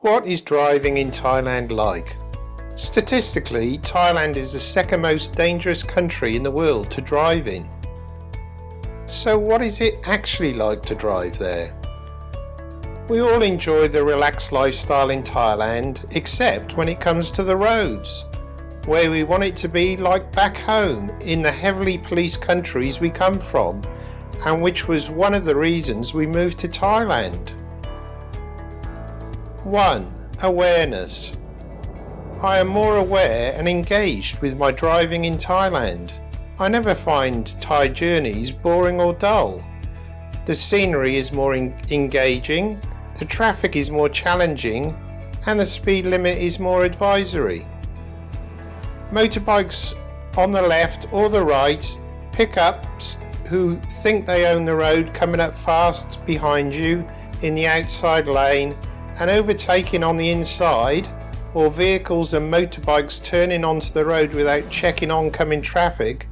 What is driving in Thailand like? Statistically, Thailand is the second most dangerous country in the world to drive in. So what is it actually like to drive there? We all enjoy the relaxed lifestyle in Thailand, except when it comes to the roads, where we want it to be like back home in the heavily policed countries we come from, and which was one of the reasons we moved to Thailand. 1. Awareness. I am more aware and engaged with my driving in Thailand. I never find Thai journeys boring or dull. The scenery is more engaging, the traffic is more challenging, and the speed limit is more advisory. Motorbikes on the left or the right, pickups who think they own the road coming up fast behind you in the outside lane and overtaking on the inside, or vehicles and motorbikes turning onto the road without checking oncoming traffic,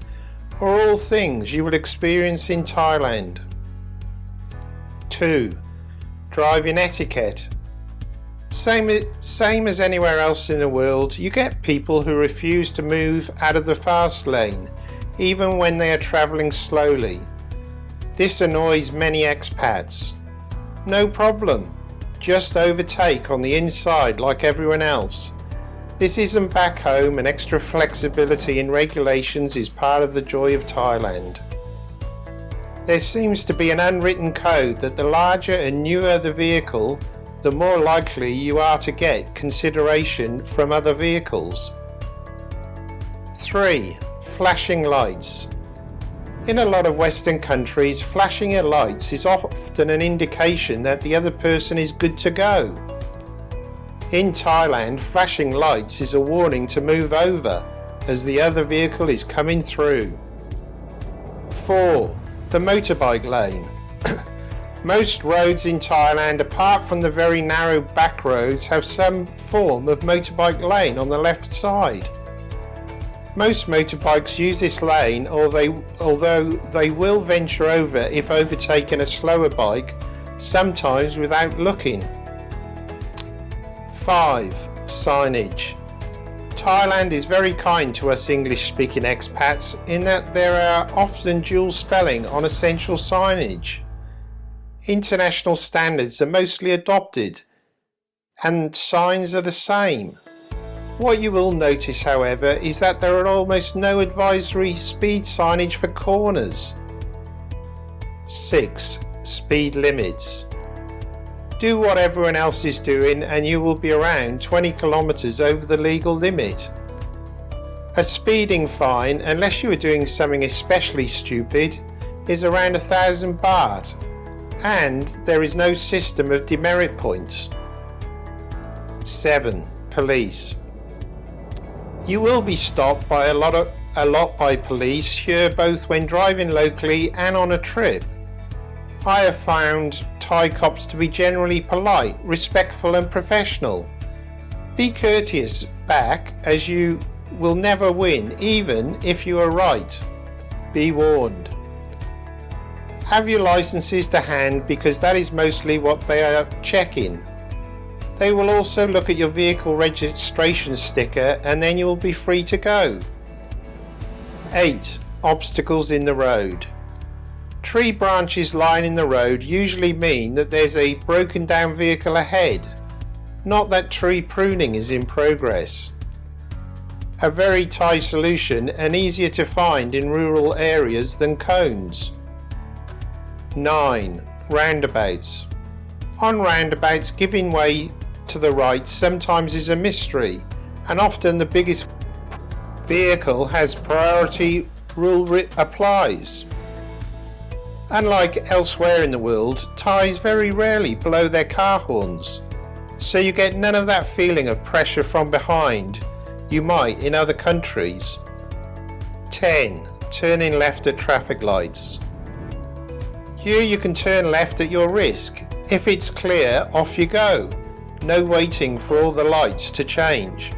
are all things you will experience in Thailand. 2. Driving etiquette. Same as anywhere else in the world, you get people who refuse to move out of the fast lane, even when they are travelling slowly. This annoys many expats. No problem. Just overtake on the inside like everyone else. This isn't back home, and extra flexibility in regulations is part of the joy of Thailand. There seems to be an unwritten code that the larger and newer the vehicle, the more likely you are to get consideration from other vehicles. 3. Flashing lights. In a lot of Western countries, flashing your lights is often an indication that the other person is good to go. In Thailand, flashing lights is a warning to move over as the other vehicle is coming through. 4. The motorbike lane. Most roads in Thailand, apart from the very narrow back roads, have some form of motorbike lane on the left side. Most motorbikes use this lane, although they will venture over if overtaking a slower bike, sometimes without looking. 5. Signage. Thailand is very kind to us English-speaking expats in that there are often dual spelling on essential signage. International standards are mostly adopted, and signs are the same. What you will notice, however, is that there are almost no advisory speed signage for corners. 6. Speed limits. Do what everyone else is doing and you will be around 20 kilometers over the legal limit. A speeding fine, unless you are doing something especially stupid, is around 1,000 baht, and there is no system of demerit points. 7. Police. You will be stopped by a lot by police here, both when driving locally and on a trip. I have found Thai cops to be generally polite, respectful and professional. Be courteous back, as you will never win, even if you are right. Be warned. Have your licenses to hand, because that is mostly what they are checking. They will also look at your vehicle registration sticker, and then you will be free to go. 8. Obstacles in the road. Tree branches lining the road usually mean that there's a broken down vehicle ahead, not that tree pruning is in progress. A very Thai solution, and easier to find in rural areas than cones. 9. Roundabouts. On roundabouts, giving way to the right sometimes is a mystery, and often the biggest vehicle has priority rule applies. Unlike elsewhere in the world, Thais very rarely blow their car horns, so you get none of that feeling of pressure from behind you might in other countries. 10. Turning left at traffic lights. Here you can turn left at your risk. If it's clear, off you go. No waiting for all the lights to change.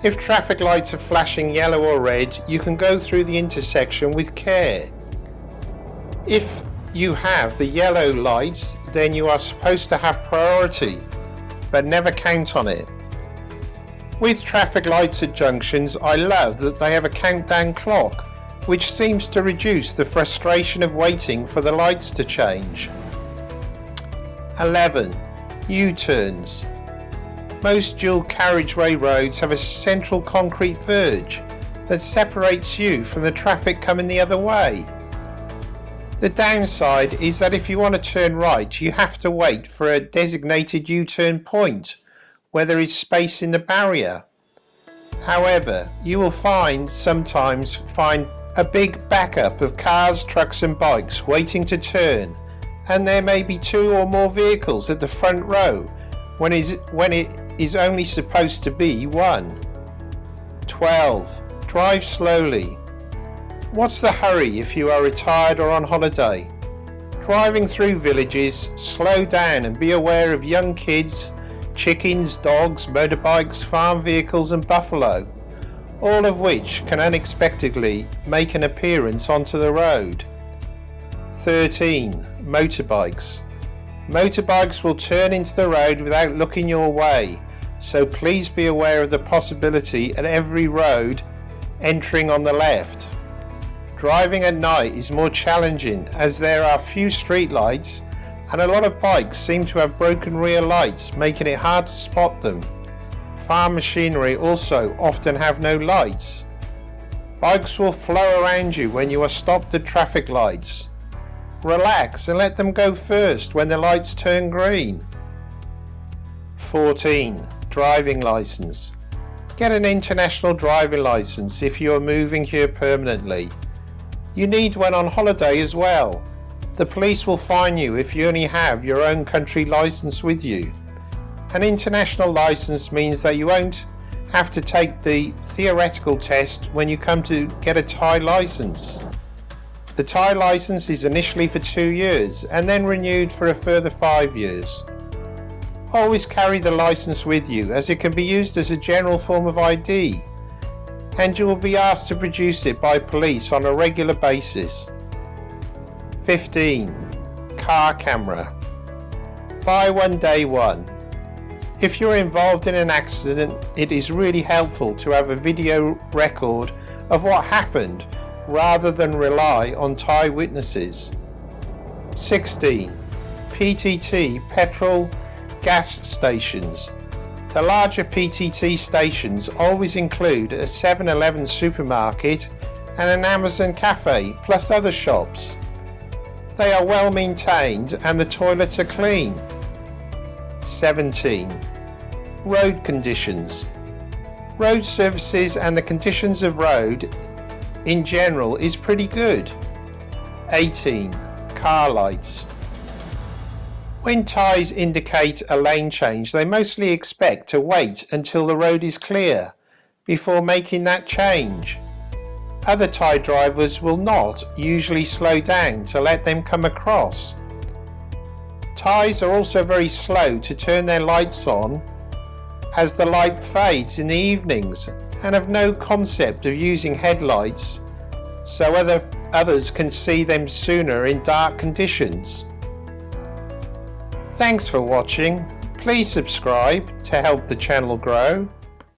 If traffic lights are flashing yellow or red, you can go through the intersection with care. If you have the yellow lights, then you are supposed to have priority. but never count on it. With traffic lights at junctions, I love that they have a countdown clock, which seems to reduce the frustration of waiting for the lights to change. 11. U-turns. Most dual carriageway roads have a central concrete verge that separates you from the traffic coming the other way. The downside is that if you want to turn right, you have to wait for a designated U-turn point where there is space in the barrier. However, you will sometimes find a big backup of cars, trucks and bikes waiting to turn, and there may be 2 or more vehicles at the front row when it is only supposed to be 1. 12. Drive slowly. What's the hurry if you are retired or on holiday? Driving through villages, slow down and be aware of young kids, chickens, dogs, motorbikes, farm vehicles and buffalo, all of which can unexpectedly make an appearance onto the road. 13. Motorbikes. Motorbikes will turn into the road without looking your way, so please be aware of the possibility at every road entering on the left. Driving at night is more challenging as there are few street lights and a lot of bikes seem to have broken rear lights, making it hard to spot them. Farm machinery also often have no lights. Bikes will flow around you when you are stopped at traffic lights. Relax and let them go first when the lights turn green. 14. Driving license. Get an international driving license if you are moving here permanently. You need one on holiday as well. The police will fine you if you only have your own country license with you. An international license means that you won't have to take the theoretical test when you come to get a Thai license. The Thai license is initially for 2 years and then renewed for a further 5 years. Always carry the license with you as it can be used as a general form of ID, and you will be asked to produce it by police on a regular basis. 15. Car camera. Buy one day one. If you're involved in an accident, it is really helpful to have a video record of what happened rather than rely on Thai witnesses. 16. PTT petrol gas stations. The larger PTT stations always include a 7-Eleven supermarket and an Amazon cafe, plus other shops. They are well maintained and the toilets are clean. 17. Road conditions. Road services and the conditions of road in general is pretty good. 18. Car lights. When Thais indicate a lane change, they mostly expect to wait until the road is clear before making that change. Other Thai drivers will not usually slow down to let them come across. Thais are also very slow to turn their lights on as the light fades in the evenings and have no concept of using headlights so others can see them sooner in dark conditions. Thanks for watching. Please subscribe to help the channel grow.